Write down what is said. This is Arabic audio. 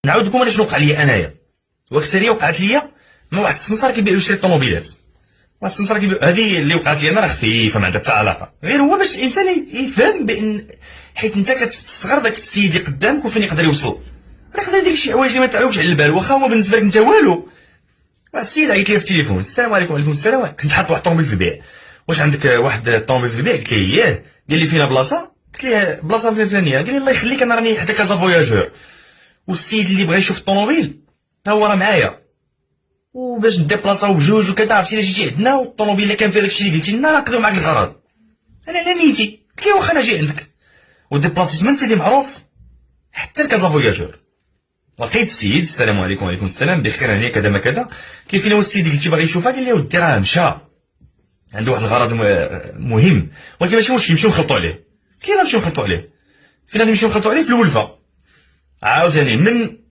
نعاود لكم انا شنو وقع لي انايا. وقت هذه وقعت لي مع واحد السمسار كيبيع شري الطوموبيلات. واحد السمسار كيبيع هذه اللي وقعت لي انا راه خفيفه ما عندها حتى علاقه، غير هو باش الانسان يفهم بان حيت انت كتصغر داك السيد اللي قدامك وفين يقدر يوصل، راه يقدر يدير شي حوايج اللي ما تعاوبش على البال واخا هو بالنسبه لك انت والو. واحد السيد عيط لي في التليفون، السلام عليكم. وعليكم السلام. كنت حاط واحد الطوموبيل في البيع، واش عندك واحد الطوموبيل في البيع؟ قلت ليه ياه. قال لي فينا بلاصه؟ قلت ليه بلاصه الفلانيه. قال لي الله يخليك انا راني حدا كازا فواياجور، والسيد اللي بغى يشوف الطوموبيل ها هو راه معايا، وباش نديبلاصاو بجوج وكذا. عرفتي الا جيتي عندنا والطوموبيل اللي كان فيها داكشي اللي قلتي لنا راه نقضيو معاك الغرض. انا على نيتي قلت ليه واخا انا جاي عندك، وديبلاسيت من سيدي معروف حتى لكازا فواياجور. لقيت السيد، السلام عليكم. وعليكم السلام، بخير هنيا كذا ما كذا. كاين فين هو السيد اللي قلتي باغي يشوفها؟ قال لي ودي راه مشى عنده واحد الغرض مهم، ولكن ماشي مشكل نمشيو نخلطوا عليه. قلت لي غنمشيو نخلطوا عليه. فين غنمشيو نخلطوا عليه؟ في الولفه. عاوتاني من